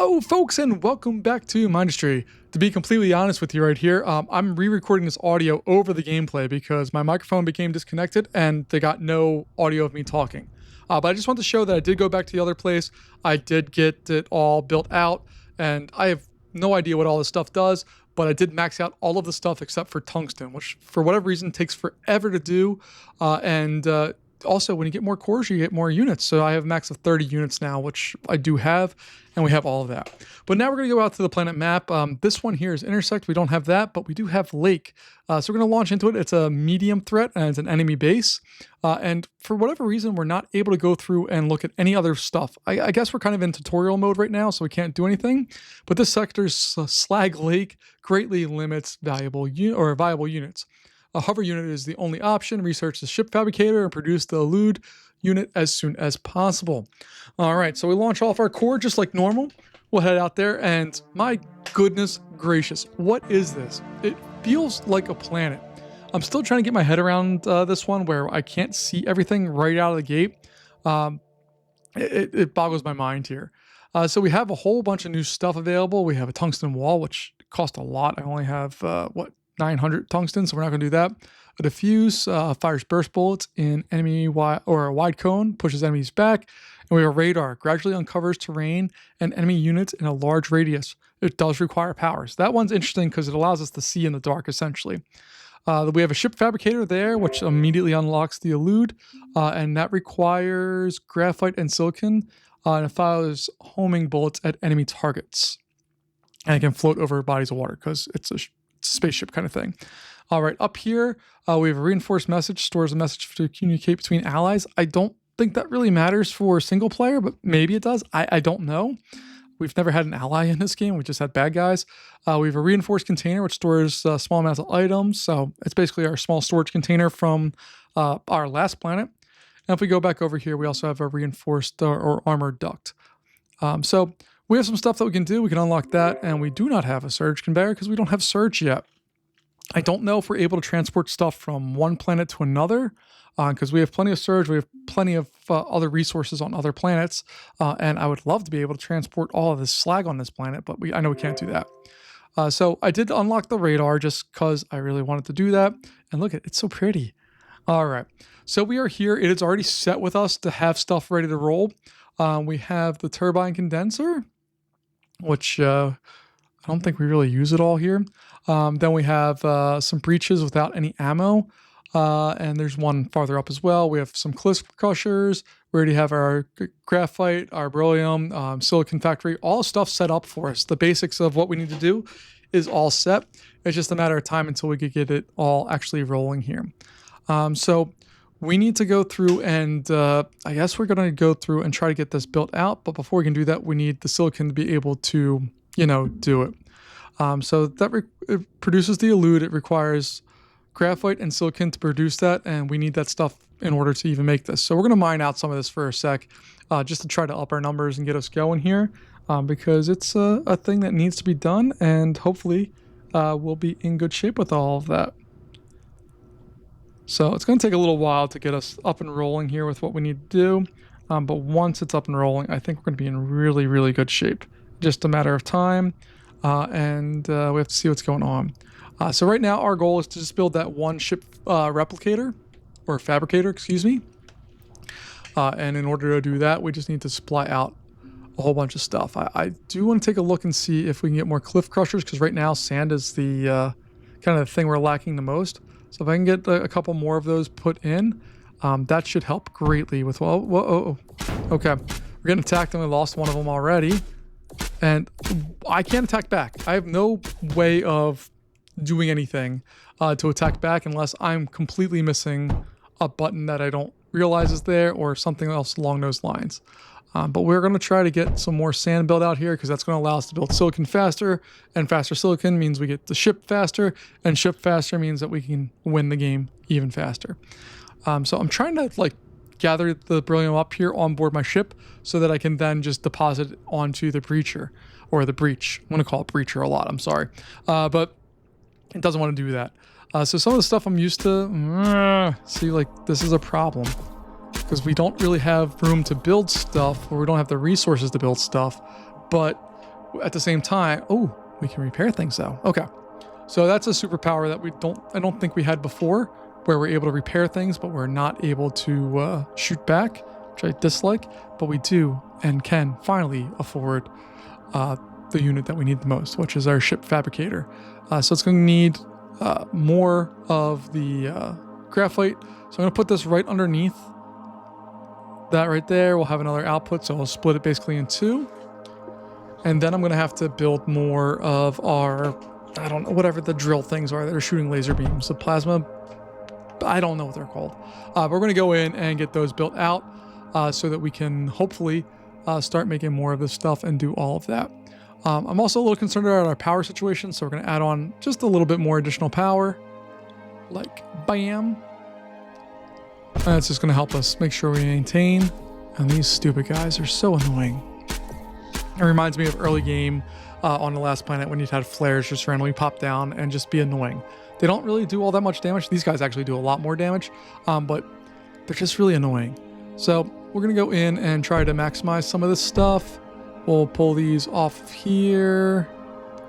Hello, folks, and welcome back to Mindustry. To be completely honest with you right here, I'm re-recording this audio over the gameplay because my microphone became disconnected and they got no audio of me talking. But I just want to show that I did go back to the other place. I did get it all built out, and I have no idea what all this stuff does, but I did max out all of the stuff except for tungsten, which for whatever reason takes forever to do, also, when you get more cores, you get more units. So I have a max of 30 units now, which I do have, and we have all of that. But now we're going to go out to the planet map. This one here is Intersect. We don't have that, but we do have Lake. So we're going to launch into it. It's a medium threat, and it's an enemy base. And for whatever reason, we're not able to go through and look at any other stuff. I guess we're kind of in tutorial mode right now, so we can't do anything. But this sector's Slag Lake greatly limits viable units. A hover unit is the only option. Research the ship fabricator and produce the elude unit as soon as possible. All right, so we launch off our core just like normal. We'll head out there, and my goodness gracious, what is this? It feels like a planet. I'm still trying to get my head around this one where I can't see everything right out of the gate. It boggles my mind here. So we have a whole bunch of new stuff available. We have a tungsten wall, which cost a lot. I only have, 900 tungsten, so we're not going to do that. A diffuse fires burst bullets in enemy a wide cone, pushes enemies back. And we have a radar, gradually uncovers terrain and enemy units in a large radius. It does require powers. That one's interesting because it allows us to see in the dark, essentially. We have a ship fabricator there, which immediately unlocks the elude, and that requires graphite and silicon, and it fires homing bullets at enemy targets. And it can float over bodies of water because it's a spaceship kind of thing. All right, up here, we have a reinforced message, stores a message to communicate between allies. I don't think that really matters for single player, but maybe it does. I don't know. We've never had an ally in this game. We just had bad guys. We have a reinforced container, which stores small amounts of items. So it's basically our small storage container from our last planet. And if we go back over here, we also have a reinforced or armored duct. So we have some stuff that we can do. We can unlock that, and we do not have a surge conveyor because we don't have surge yet. I don't know if we're able to transport stuff from one planet to another because we have plenty of surge. We have plenty of other resources on other planets, and I would love to be able to transport all of this slag on this planet, but I know we can't do that. So I did unlock the radar just because I really wanted to do that. And look, it's so pretty. All right, so we are here. It is already set with us to have stuff ready to roll. We have the turbine condenser, which I don't think we really use it all here. Then we have some breaches without any ammo. And there's one farther up as well. We have some cliff crushers. We already have our graphite, our beryllium, silicon factory, all stuff set up for us. The basics of what we need to do is all set. It's just a matter of time until we could get it all actually rolling here. So we need to go through and I guess we're going to go through and try to get this built out. But before we can do that, we need the silicon to be able to, do it. So that it produces the elude. It requires graphite and silicon to produce that. And we need that stuff in order to even make this. So we're going to mine out some of this for a sec just to try to up our numbers and get us going here because it's a thing that needs to be done. And hopefully we'll be in good shape with all of that. So it's going to take a little while to get us up and rolling here with what we need to do. But once it's up and rolling, I think we're going to be in really, really good shape. Just a matter of time. And we have to see what's going on. So right now our goal is to just build that one ship replicator or fabricator, excuse me. And in order to do that, we just need to supply out a whole bunch of stuff. I do want to take a look and see if we can get more cliff crushers because right now sand is the kind of the thing we're lacking the most. So if I can get a couple more of those put in, that should help greatly with, okay. We're getting attacked and we lost one of them already. And I can't attack back. I have no way of doing anything to attack back unless I'm completely missing a button that I don't realize is there or something else along those lines. But we're going to try to get some more sand built out here because that's going to allow us to build silicon faster, and faster silicon means we get the ship faster, and ship faster means that we can win the game even faster. So I'm trying to gather the beryllium up here on board my ship so that I can then just deposit it onto the breacher or the breach. I'm going to call it breacher a lot. I'm sorry. But it doesn't want to do that. So some of the stuff I'm used to, see, this is a problem. because we don't really have room to build stuff, or we don't have the resources to build stuff, but at the same time, oh, we can repair things though. Okay. So that's a superpower that I don't think we had before, where we're able to repair things, but we're not able to shoot back, which I dislike, but we do and can finally afford the unit that we need the most, which is our ship fabricator. So it's going to need more of the graphite. So I'm going to put this right underneath that right there. We'll have another output, so I'll split it basically in two. And then I'm going to have to build more of our, I don't know, whatever the drill things are that are shooting laser beams. The plasma, I don't know what they're called. But we're going to go in and get those built out so that we can hopefully start making more of this stuff and do all of that. I'm also a little concerned about our power situation, so we're going to add on just a little bit more additional power. Like, bam. That's just going to help us make sure we maintain. And these stupid guys are so annoying. It reminds me of early game on the last planet when you'd had flares just randomly pop down and just be annoying. They don't really do all that much damage. These guys actually do a lot more damage, but they're just really annoying. So we're going to go in and try to maximize some of this stuff. We'll pull these off of here.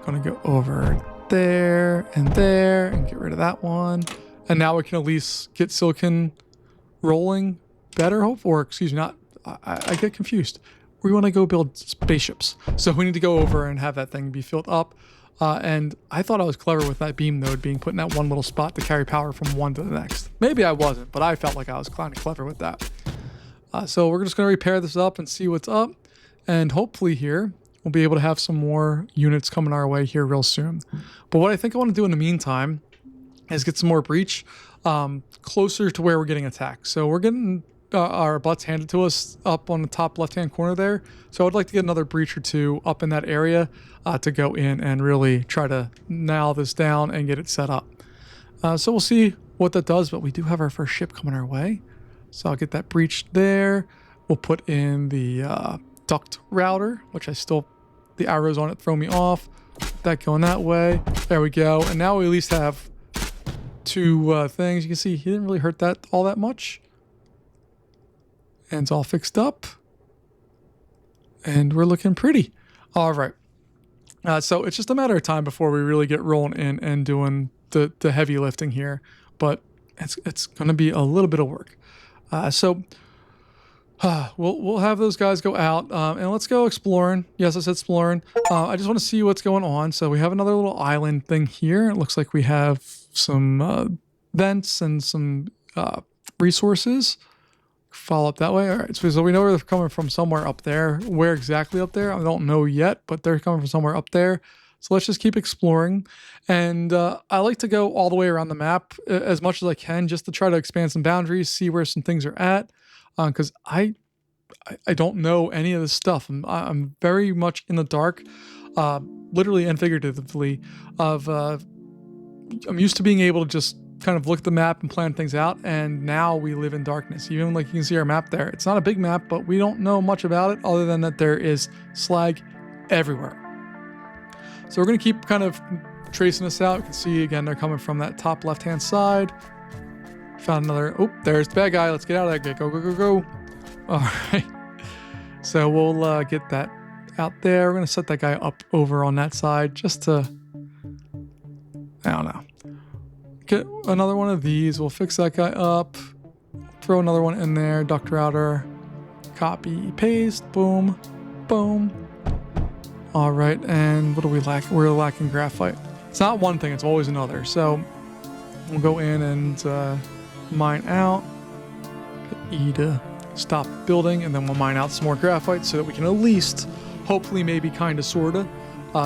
Going to go over there and get rid of that one. And now we can at least get silicon rolling better, or excuse me, not, I get confused. We want to go build spaceships. So we need to go over and have that thing be filled up. And I thought I was clever with that beam node being put in that one little spot to carry power from one to the next. Maybe I wasn't, but I felt like I was kind of clever with that. So we're just going to repair this up and see what's up. And hopefully here, we'll be able to have some more units coming our way here real soon. But what I think I want to do in the meantime is get some more breach closer to where we're getting attacked. So we're getting our butts handed to us up on the top left-hand corner there. So I'd like to get another breach or two up in that area to go in and really try to nail this down and get it set up. So we'll see what that does, but we do have our first ship coming our way. So I'll get that breach there. We'll put in the duct router, which the arrows on it throw me off. That going that way. There we go. And now we at least have two things. You can see he didn't really hurt that all that much. And it's all fixed up. And we're looking pretty. All right. So it's just a matter of time before we really get rolling in and doing the heavy lifting here. But it's going to be a little bit of work. So we'll have those guys go out. And let's go exploring. Yes, I said exploring. I just want to see what's going on. So we have another little island thing here. It looks like we have some vents and some resources. Follow up that way. All right, so we know they're coming from somewhere up there. Where exactly up there, I don't know yet, but they're coming from somewhere up there. So let's just keep exploring. And I like to go all the way around the map as much as I can, just to try to expand some boundaries, see where some things are at, because I don't know any of this stuff. I'm very much in the dark, literally and figuratively. I'm used to being able to just kind of look at the map and plan things out, and now we live in darkness. Even like you can see our map there, it's not a big map, but we don't know much about it other than that there is slag everywhere. So we're going to keep kind of tracing this out. You can see again they're coming from that top left hand side. Found another, oh, there's the bad guy. Let's get out of there. Go. All right, so we'll get that out there. We're going to set that guy up over on that side just to, I don't know, get another one of these. We'll fix that guy up. Throw another one in there. Duct router. Copy, paste. Boom. Boom. All right. And what do we lack? We're lacking graphite. It's not one thing. It's always another. So we'll go in and mine out. Hit E to stop building. And then we'll mine out some more graphite so that we can at least, hopefully, maybe, kind of, sort of,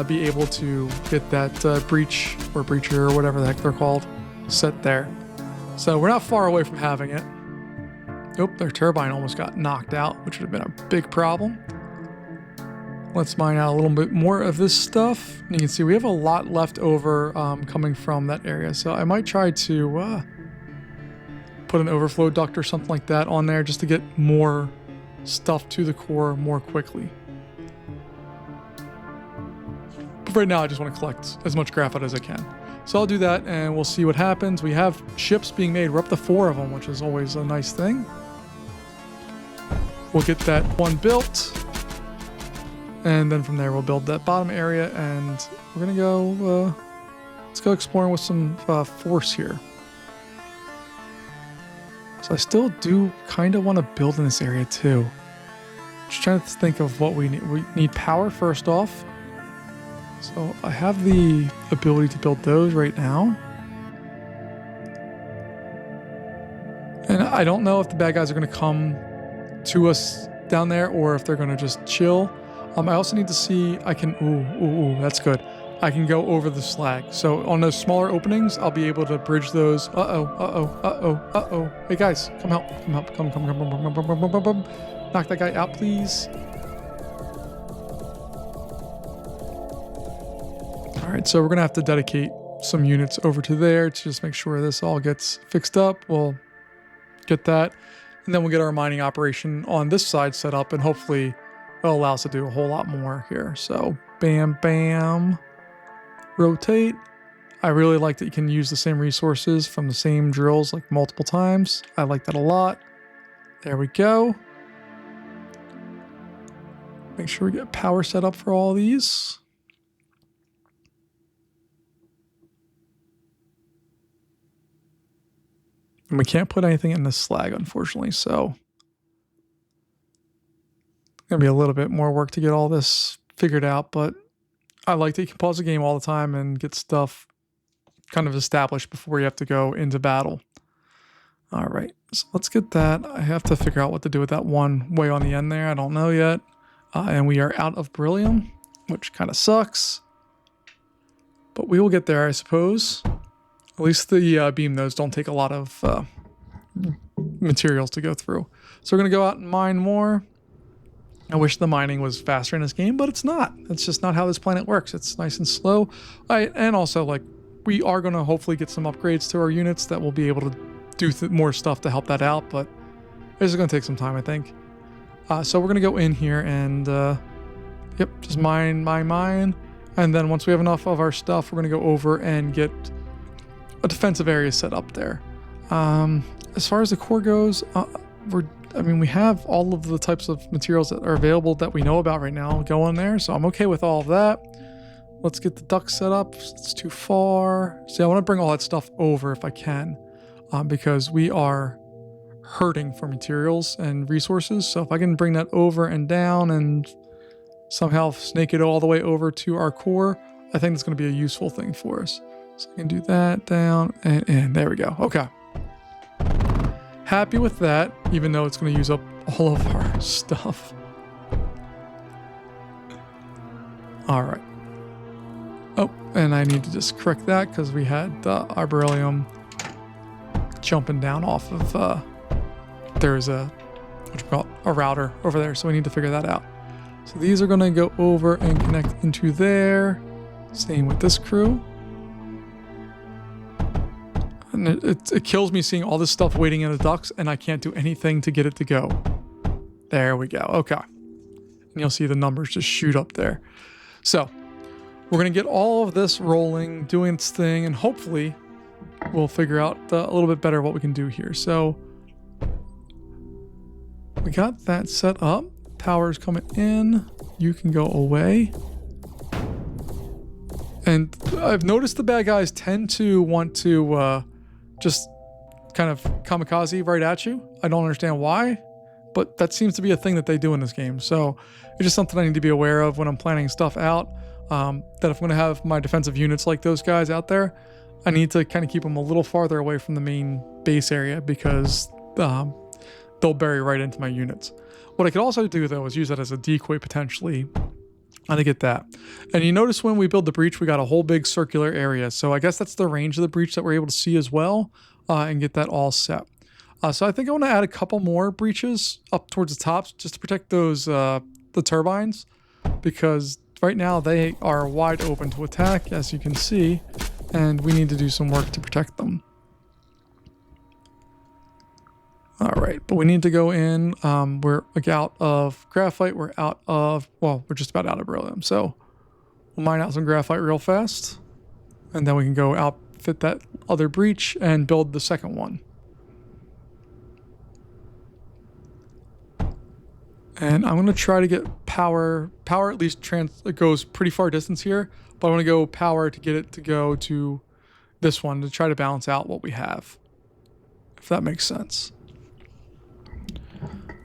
be able to get that breach or breacher or whatever the heck they're called set there. So we're not far away from having it. Oh, their turbine almost got knocked out, which would have been a big problem. Let's mine out a little bit more of this stuff. And you can see we have a lot left over coming from that area. So I might try to put an overflow duct or something like that on there just to get more stuff to the core more quickly. But right now I just want to collect as much graphite as I can. So I'll do that and we'll see what happens. We have ships being made. We're up to 4 of them, which is always a nice thing. We'll get that one built. And then from there, we'll build that bottom area, and we're going to go, let's go exploring with some force here. So I still do kind of want to build in this area too. Just trying to think of what we need. We need power first off. So I have the ability to build those right now. And I don't know if the bad guys are going to come to us down there or if they're going to just chill. I also need to see, I can, ooh, that's good. I can go over the slag. So on those smaller openings, I'll be able to bridge those. Hey guys, come help, come. Knock that guy out, please. All right, so we're gonna have to dedicate some units over to there to just make sure this all gets fixed up. We'll get that, and then we'll get our mining operation on this side set up, and hopefully it'll allow us to do a whole lot more here. So bam, bam, rotate. I really like that you can use the same resources from the same drills like multiple times. I like that a lot. There we go. Make sure we get power set up for all these. And we can't put anything in the slag, unfortunately, so gonna be a little bit more work to get all this figured out, but I like that you can pause the game all the time and get stuff kind of established before you have to go into battle. All right, so let's get that. I have to figure out what to do with that one way on the end there. I don't know yet. And we are out of beryllium, which kind of sucks, but we will get there, I suppose. At least the beam nodes don't take a lot of materials to go through. So we're gonna go out and mine more. I wish the mining was faster in this game, but it's not. It's just not how this planet works. It's nice and slow. And also, like, we are going to hopefully get some upgrades to our units that will be able to do more stuff to help that out, but this is going to take some time, I think. So we're going to go in here and, yep, just mine. And then once we have enough of our stuff, we're going to go over and get a defensive area set up there. As far as the core goes, we have all of the types of materials that are available that we know about right now going there, so I'm okay with all of that. Let's get the ducts set up. It's too far. See, I want to bring all that stuff over if I can, because we are hurting for materials and resources. So if I can bring that over and down and somehow snake it all the way over to our core, I think it's going to be a useful thing for us. So I can do that down and there we go. Okay. Happy with that, even though it's going to use up all of our stuff. All right. Oh, and I need to just correct that because we had our beryllium jumping down off of, there's a router over there, so we need to figure that out. So these are going to go over and connect into there. Same with this crew. And it kills me seeing all this stuff waiting in the ducts and I can't do anything to get it to go. There we go. Okay. And you'll see the numbers just shoot up there. So we're going to get all of this rolling, doing its thing, and hopefully we'll figure out a little bit better what we can do here. So we got that set up. Power's coming in. You can go away. And I've noticed the bad guys tend to want to just kind of kamikaze right at you. I don't understand why, but that seems to be a thing that they do in this game. So it's just something I need to be aware of when I'm planning stuff out. That if I'm going to have my defensive units like those guys out there, I need to kind of keep them a little farther away from the main base area because they'll bury right into my units. What I could also do, though, is use that as a decoy potentially. I get that. And you notice when we build the breach, we got a whole big circular area. So I guess that's the range of the breach that we're able to see as well, and get that all set. So I think I want to add a couple more breaches up towards the top just to protect those the turbines, because right now they are wide open to attack, as you can see, and we need to do some work to protect them. All right, but we need to go in. We're out of graphite. We're just about out of beryllium. So we'll mine out some graphite real fast, and then we can go outfit that other breach and build the second one. And I'm going to try to get power. Power at least it goes pretty far distance here, but I want to go power to get it to go to this one to try to balance out what we have, if that makes sense.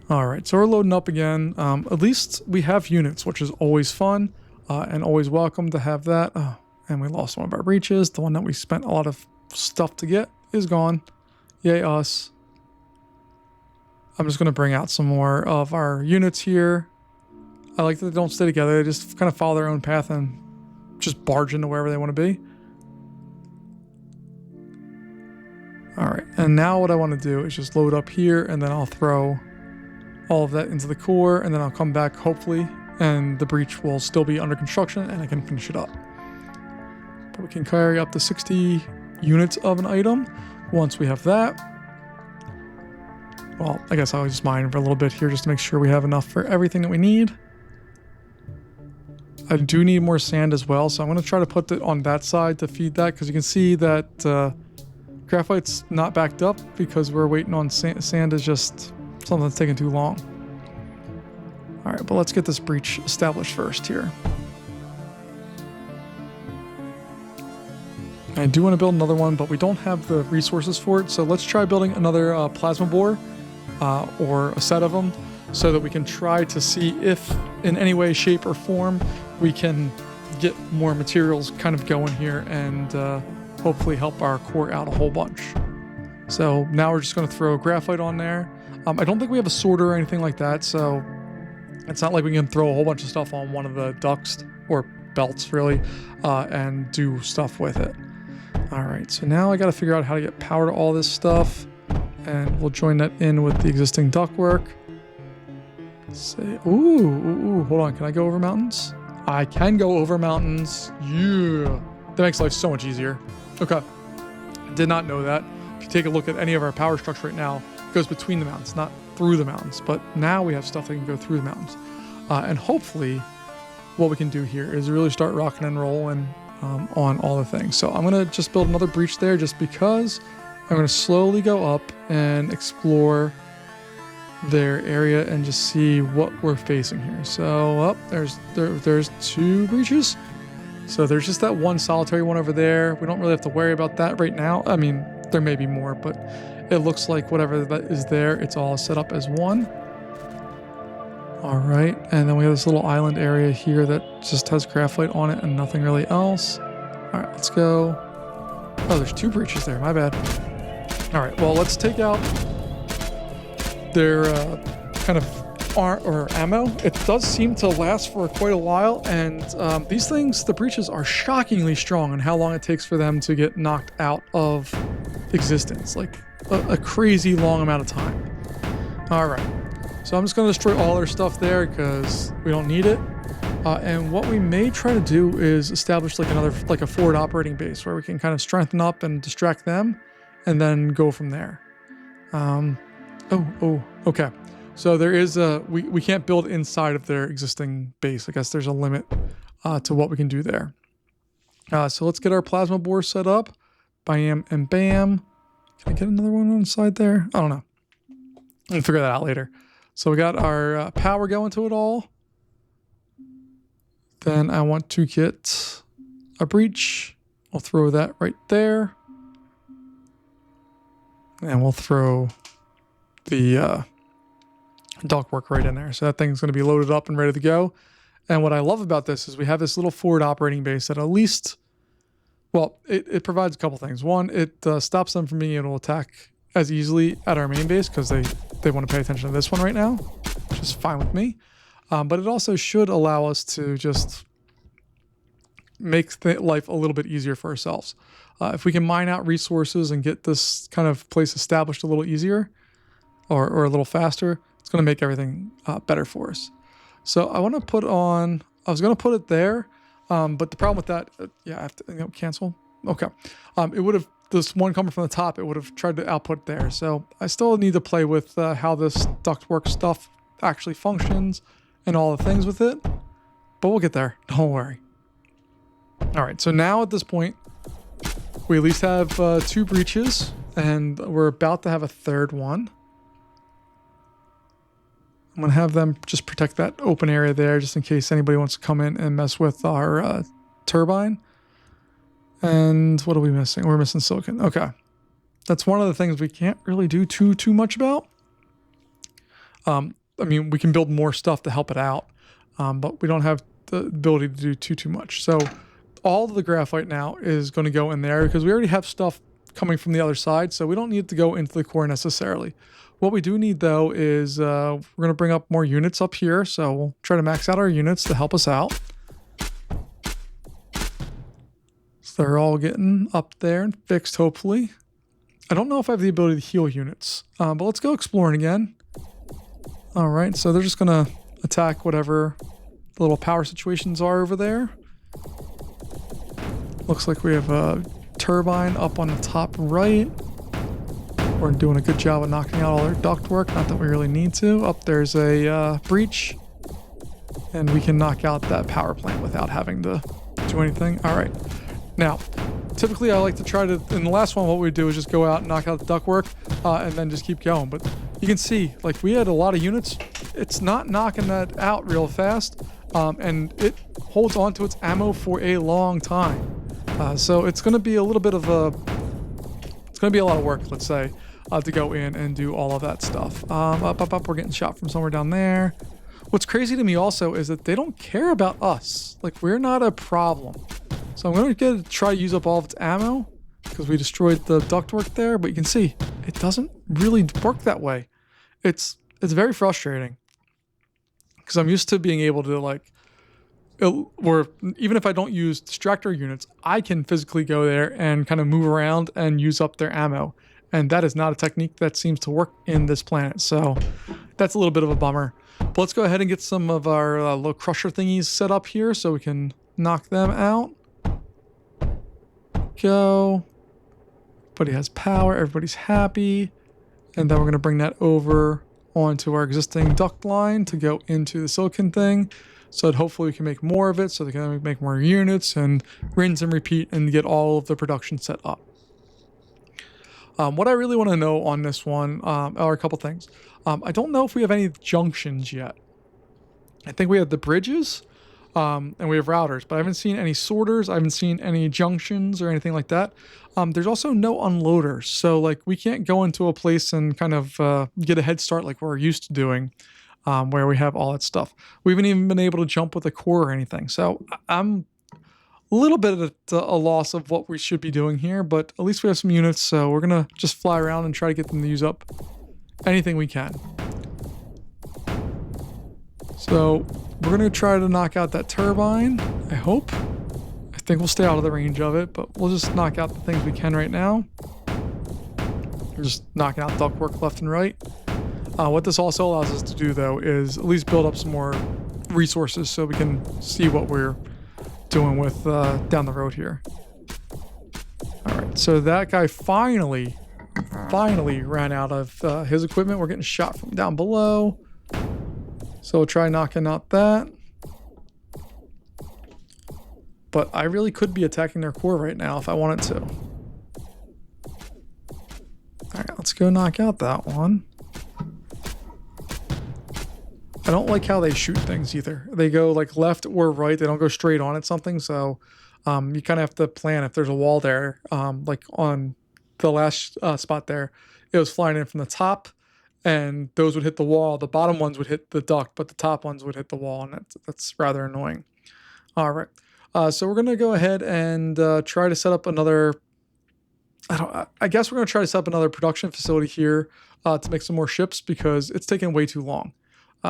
All right, so we're loading up again. At least we have units, which is always fun and always welcome to have that. And we lost one of our breaches. The one that we spent a lot of stuff to get is gone. Yay us. I'm just going to bring out some more of our units here. I like that they don't stay together. They just kind of follow their own path and just barge into wherever they want to be. All right, and now what I want to do is just load up here, and then I'll throw all of that into the core, and then I'll come back, hopefully, and the breach will still be under construction, and I can finish it up. But we can carry up to 60 units of an item once we have that. Well, I guess I'll just mine for a little bit here just to make sure we have enough for everything that we need. I do need more sand as well, so I'm going to try to put it on that side to feed that, because you can see that graphite's not backed up because we're waiting on sand. Sand is just something that's taking too long. All right, but let's get this breach established first here. I do want to build another one, but we don't have the resources for it, so let's try building another plasma bore. Or a set of them, so that we can try to see if in any way, shape, or form we can get more materials kind of going here and hopefully help our core out a whole bunch. So now we're just going to throw graphite on there. I don't think we have a sorter or anything like that, so it's not like we can throw a whole bunch of stuff on one of the ducts or belts really and do stuff with it. All right, so now I got to figure out how to get power to all this stuff. And we'll join that in with the existing ductwork. Say, ooh, hold on. Can I go over mountains? I can go over mountains. Yeah. That makes life so much easier. Okay. Did not know that. If you take a look at any of our power structure right now, it goes between the mountains, not through the mountains. But now we have stuff that can go through the mountains. And hopefully what we can do here is really start rocking and rolling on all the things. So I'm going to just build another breach there just because. I'm going to slowly go up and explore their area and just see what we're facing here. So, there's two breaches. So there's just that one solitary one over there. We don't really have to worry about that right now. I mean, there may be more, but it looks like whatever that is there, it's all set up as one. All right, and then we have this little island area here that just has graphite on it and nothing really else. All right, let's go. Oh, there's two breaches there. My bad. All right, well, let's take out their kind of ammo. It does seem to last for quite a while, and these things, the breaches, are shockingly strong in how long it takes for them to get knocked out of existence, like a crazy long amount of time. All right, so I'm just going to destroy all their stuff there because we don't need it. And what we may try to do is establish like a forward operating base where we can kind of strengthen up and distract them, and then go from there. Okay. So there is we can't build inside of their existing base. I guess there's a limit to what we can do there. So let's get our plasma bore set up. Bam and bam. Can I get another one on the side there? I don't know. I'll figure that out later. So we got our power going to it all. Then I want to get a breach. I'll throw that right there. And we'll throw the ductwork right in there. So that thing's going to be loaded up and ready to go. And what I love about this is we have this little forward operating base that at least, well, it provides a couple things. One, it stops them from being able to attack as easily at our main base because they want to pay attention to this one right now, which is fine with me. But it also should allow us to just make life a little bit easier for ourselves. If we can mine out resources and get this kind of place established a little easier or a little faster, it's going to make everything better for us. So I want to put on, I was going to put it there, but the problem with that, I have to cancel. Okay. It would have, this one coming from the top, it would have tried to output there. So I still need to play with how this ductwork stuff actually functions and all the things with it, but we'll get there. Don't worry. All right. So now at this point, we at least have 2 breaches, and we're about to have a third one. I'm going to have them just protect that open area there just in case anybody wants to come in and mess with our turbine. And what are we missing? We're missing silicon. Okay. That's one of the things we can't really do too much about. I mean, we can build more stuff to help it out, but we don't have the ability to do too much. So all of the graphite now is going to go in there because we already have stuff coming from the other side, so we don't need to go into the core necessarily. What we do need, though, is we're going to bring up more units up here, so we'll try to max out our units to help us out. So they're all getting up there and fixed, hopefully. I don't know if I have the ability to heal units, but let's go exploring again. All right, so they're just going to attack whatever the little power situations are over there. Looks like we have a turbine up on the top right. We're doing a good job of knocking out all their ductwork, not that we really need to. Up there's a breach, and we can knock out that power plant without having to do anything. All right. Now, typically I like to try to, in the last one, what we do is just go out and knock out the ductwork and then just keep going. But you can see, like, we had a lot of units. It's not knocking that out real fast, and it holds onto its ammo for a long time. So it's going to be a little bit of a, it's going to be a lot of work, let's say, to go in and do all of that stuff. Up, we're getting shot from somewhere down there. What's crazy to me also is that they don't care about us. Like, we're not a problem. So I'm going to try to use up all of its ammo because we destroyed the ductwork there, but you can see it doesn't really work that way. It's very frustrating because I'm used to being able to, like, or even if I don't use distractor units, I can physically go there and kind of move around and use up their ammo. And that is not a technique that seems to work in this planet. So that's a little bit of a bummer. But let's go ahead and get some of our little crusher thingies set up here so we can knock them out. Go. Everybody has power. Everybody's happy. And then we're going to bring that over onto our existing duct line to go into the silicon thing. So that hopefully we can make more of it so they can make more units and rinse and repeat and get all of the production set up. What I really want to know on this one are a couple things. I don't know if we have any junctions yet. I think we have the bridges and we have routers, but I haven't seen any sorters. I haven't seen any junctions or anything like that. There's also no unloaders. So, like, we can't go into a place and kind of get a head start like we're used to doing, where we have all that stuff. We haven't even been able to jump with a core or anything. So I'm a little bit at a loss of what we should be doing here, but at least we have some units, so we're going to just fly around and try to get them to use up anything we can. So we're going to try to knock out that turbine, I hope. I think we'll stay out of the range of it, but we'll just knock out the things we can right now. We're just knocking out ductwork left and right. What this also allows us to do, though, is at least build up some more resources so we can see what we're doing with down the road here. All right, so that guy finally ran out of his equipment. We're getting shot from down below, so we'll try knocking out that. But I really could be attacking their core right now if I wanted to. All right, let's go knock out that one. I don't like how they shoot things either. They go like left or right. They don't go straight on at something. So you kind of have to plan if there's a wall there. Like on the last spot there, it was flying in from the top and those would hit the wall. The bottom ones would hit the duct, but the top ones would hit the wall. And that's rather annoying. All right. So we're going to go ahead and try to set up another, I guess we're going to try to set up another production facility here to make some more ships because it's taking way too long.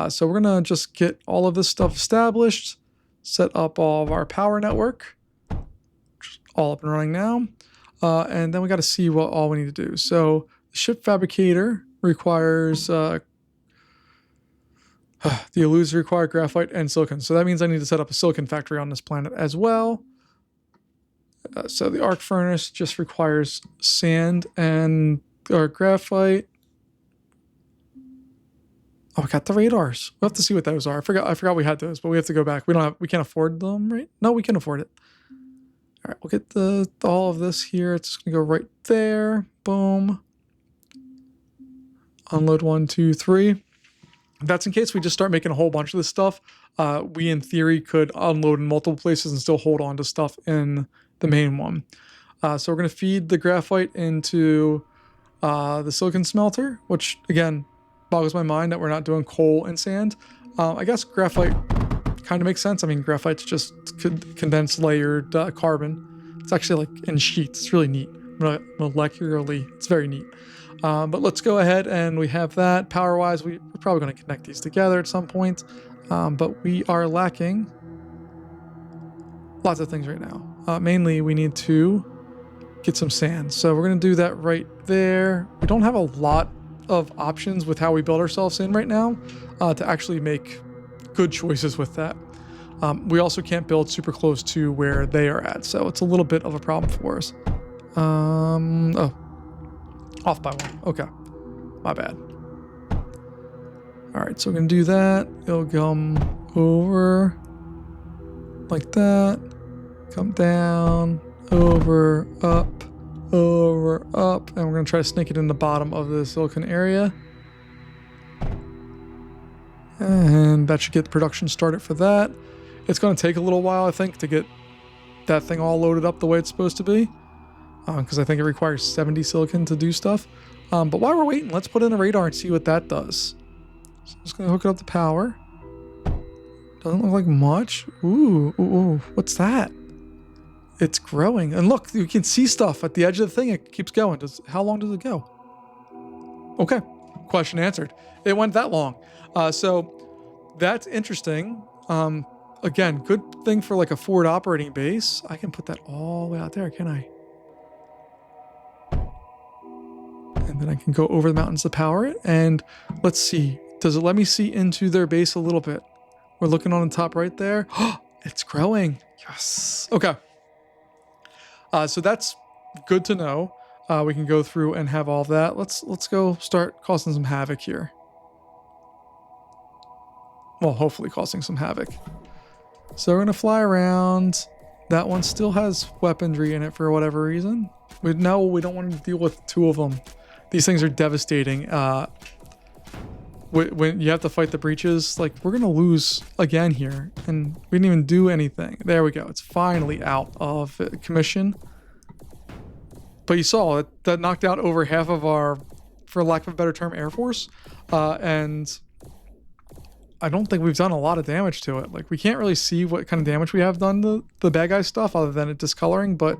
So we're going to just get all of this stuff established, set up all of our power network, all up and running now. And then we got to see what all we need to do. So the ship fabricator requires, the eludes require graphite and silicon. So that means I need to set up a silicon factory on this planet as well. So the arc furnace just requires sand and or graphite. Oh, we got the radars. We'll have to see what those are. I forgot we had those, but we have to go back. We can't afford them, right? No, we can afford it. All right, we'll get all of this here. It's gonna go right there. Boom. Unload 1, 2, 3. That's in case we just start making a whole bunch of this stuff. We, in theory, could unload in multiple places and still hold on to stuff in the main one. So we're going to feed the graphite into the silicon smelter, which, again, boggles my mind that we're not doing coal and sand. I guess graphite kind of makes sense. I mean, graphite's just condensed layered carbon. It's actually like in sheets. It's really neat. Molecularly, it's very neat. But let's go ahead and we have that. Power-wise, we're probably going to connect these together at some point. But we are lacking lots of things right now. Mainly, we need to get some sand. So we're going to do that right there. We don't have a lot of options with how we build ourselves in right now to actually make good choices with that. We also can't build super close to where they are at, so it's a little bit of a problem for us. Oh, off by one. Okay, my bad. All right, so we're gonna do that. It'll come over like that. Come down, over, up, and we're gonna try to snake it in the bottom of the silicon area. And that should get the production started for that. It's going to take a little while, I think, to get that thing all loaded up the way it's supposed to be. Because I think it requires 70 silicon to do stuff. But while we're waiting, let's put in a radar and see what that does. So I'm just going to hook it up to power. Doesn't look like much. Ooh, what's that? It's growing. And look, you can see stuff at the edge of the thing. It keeps going. How long does it go? Okay, question answered. It went that long. So that's interesting. Again, good thing for like a forward operating base. I can put that all the way out there, can I? And then I can go over the mountains to power it. And let's see. Does it let me see into their base a little bit? We're looking on the top right there. It's growing. Yes. Okay. So that's good to know. We can go through and have all of that. Let's go start causing some havoc here. Well, hopefully causing some havoc. So we're going to fly around. That one still has weaponry in it for whatever reason. We don't want to deal with two of them. These things are devastating. When you have to fight the breaches, like we're going to lose again here. And we didn't even do anything. There we go. It's finally out of commission. But you saw it, that knocked out over half of our, for lack of a better term, Air Force. And I don't think we've done a lot of damage to it. Like we can't really see what kind of damage we have done to the bad guy stuff other than it discoloring. But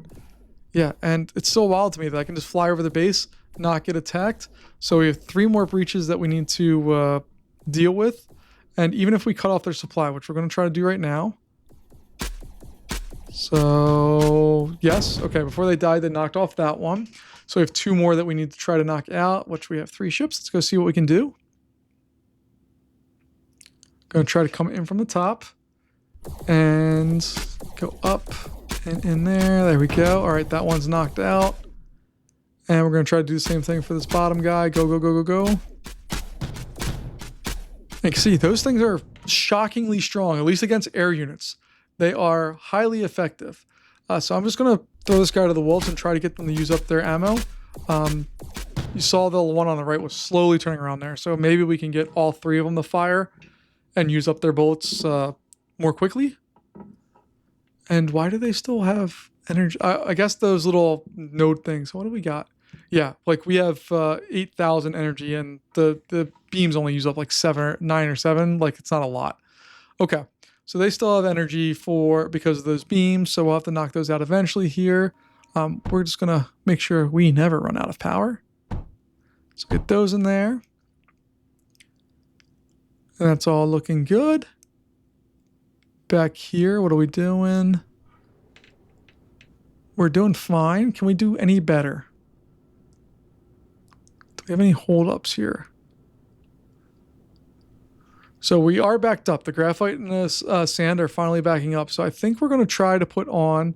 yeah, and it's still wild to me that I can just fly over the base, not get attacked. So we have 3 more breaches that we need to deal with. And even if we cut off their supply, which we're going to try to do right now. So yes, okay, before they died, they knocked off that one. So we have 2 more that we need to try to knock out, which we have 3 ships. Let's go see what we can do. Going to try to come in from the top and go up and in there. There we go. All right, that one's knocked out. And we're going to try to do the same thing for this bottom guy. Go, go, go, go, go. You can see those things are shockingly strong, at least against air units. They are highly effective. So I'm just going to throw this guy to the wolves and try to get them to use up their ammo. You saw the one on the right was slowly turning around there. So maybe we can get all 3 of them to fire and use up their bullets more quickly. And why do they still have energy? I guess those little node things. What do we got? Yeah, like we have 8,000 energy and the beams only use up like 9 or 7. Like it's not a lot. Okay, so they still have energy because of those beams. So we'll have to knock those out eventually here. We're just going to make sure we never run out of power. So get those in there. And that's all looking good. Back here, what are we doing? We're doing fine. Can we do any better? Do we have any holdups here? So we are backed up. The graphite and the sand are finally backing up. So I think we're going to try to put on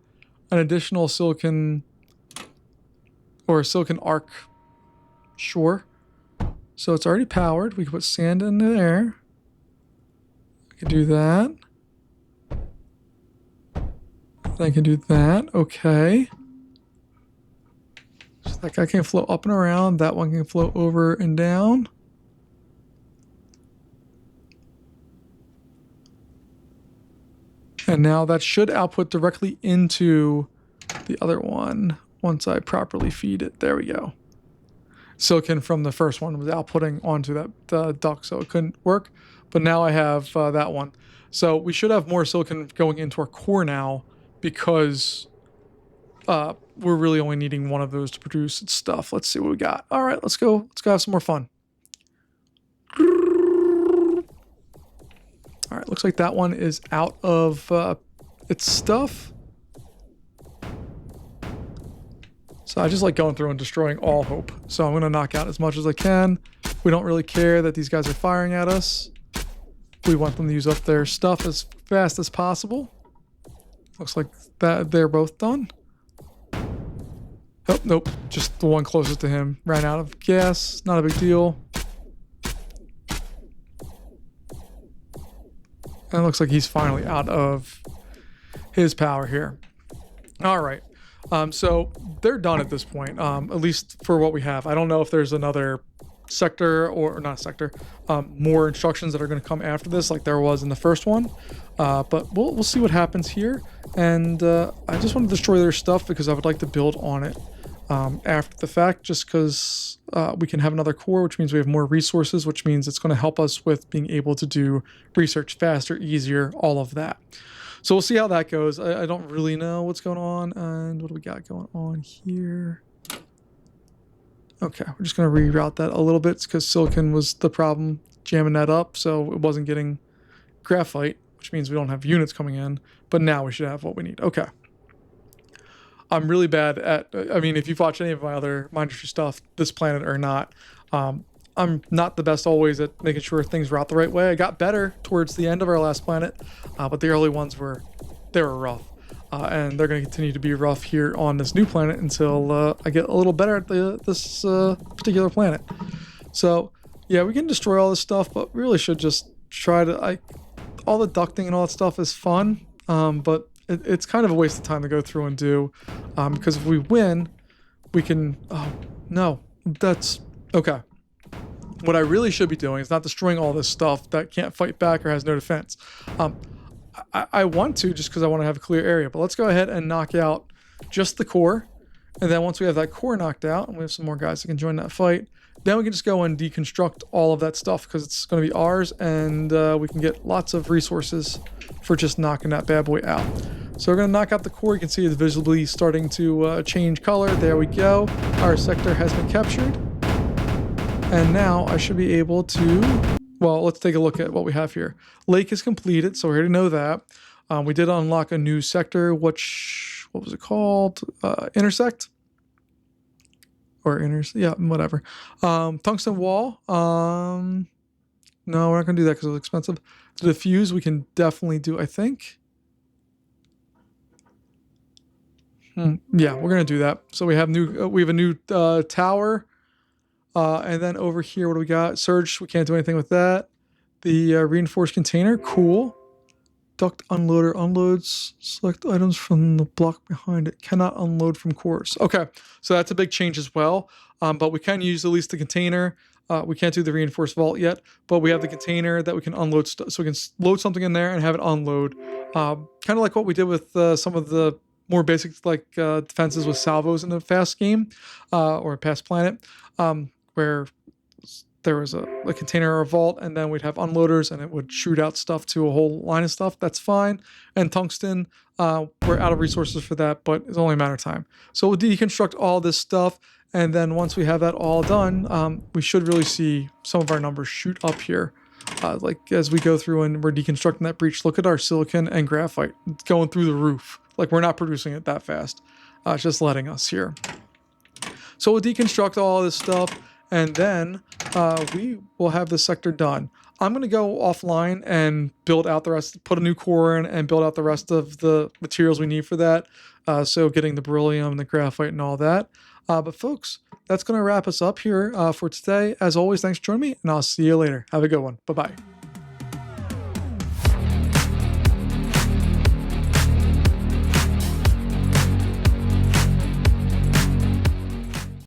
an additional silicon or a silicon arc. Sure. So it's already powered. We can put sand in there. I can do that. I can do that. Okay. So that guy can float up and around. That one can float over and down. And now that should output directly into the other one once I properly feed it. There we go. Silicon from the first one was outputting onto that duct, so it couldn't work. But now I have that one. So we should have more silicon going into our core now because we're really only needing one of those to produce stuff. Let's see what we got. All right, let's go. Let's go have some more fun. All right, looks like that one is out of its stuff. So I just like going through and destroying all hope. So I'm going to knock out as much as I can. We don't really care that these guys are firing at us. We want them to use up their stuff as fast as possible. Looks like that they're both done. Oh, nope. Just the one closest to him ran out of gas. Not a big deal. And it looks like he's finally out of his power here. All right. So they're done at this point, at least for what we have. I don't know if there's another sector or not sector, more instructions that are going to come after this like there was in the first one. But we'll see what happens here. And I just want to destroy their stuff because I would like to build on it after the fact, just because we can have another core, which means we have more resources, which means it's going to help us with being able to do research faster, easier, all of that. So we'll see how that goes. I don't really know what's going on. And what do we got going on here? Okay, we're just going to reroute that a little bit because silicon was the problem jamming that up. So it wasn't getting graphite, which means we don't have units coming in. But now we should have what we need. Okay. I'm really bad at, I mean, if you've watched any of my other Mindustry stuff, this planet or not, I'm not the best always at making sure things route the right way. I got better towards the end of our last planet, but the early ones were rough. And they're going to continue to be rough here on this new planet until I get a little better at this particular planet. So, yeah, we can destroy all this stuff, but we really should just try to... all the ducting and all that stuff is fun, but it's kind of a waste of time to go through and do, because if we win, we can... Oh, no. That's... Okay. What I really should be doing is not destroying all this stuff that can't fight back or has no defense. I want to just because I want to have a clear area, but let's go ahead and knock out just the core. And then once we have that core knocked out and we have some more guys that can join that fight, then we can just go and deconstruct all of that stuff because it's going to be ours, and we can get lots of resources for just knocking that bad boy out. So we're going to knock out the core. You can see it's visibly starting to change color. There we go. Our sector has been captured. And now I should be able to... Well, let's take a look at what we have here. Lake is completed, so we already know that. We did unlock a new sector, what was it called? Intersect? Or yeah, whatever. Tungsten wall. No, we're not going to do that because it's expensive. The diffuse we can definitely do, I think. Yeah, we're going to do that. So we have a new tower. And then over here, what do we got? Surge, we can't do anything with that. The reinforced container, cool. Duct unloader unloads. Select items from the block behind it. Cannot unload from cores. Okay, so that's a big change as well. But we can use at least the container. We can't do the reinforced vault yet, but we have the container that we can unload. So we can load something in there and have it unload. Kind of like what we did with some of the more basic defenses with salvos in the fast game or past planet. Where there was a container or a vault, and then we'd have unloaders, and it would shoot out stuff to a whole line of stuff. That's fine. And tungsten, we're out of resources for that, but it's only a matter of time. So we'll deconstruct all this stuff, and then once we have that all done, we should really see some of our numbers shoot up here. Like as we go through and we're deconstructing that breach, look at our silicon and graphite. It's going through the roof. Like we're not producing it that fast. It's just letting us here. So we'll deconstruct all this stuff, and then we will have this sector done. I'm going to go offline and build out the rest, put a new core in and build out the rest of the materials we need for that. So getting the beryllium, the graphite, and all that. But folks, that's going to wrap us up here for today. As always, thanks for joining me, and I'll see you later. Have a good one. Bye-bye.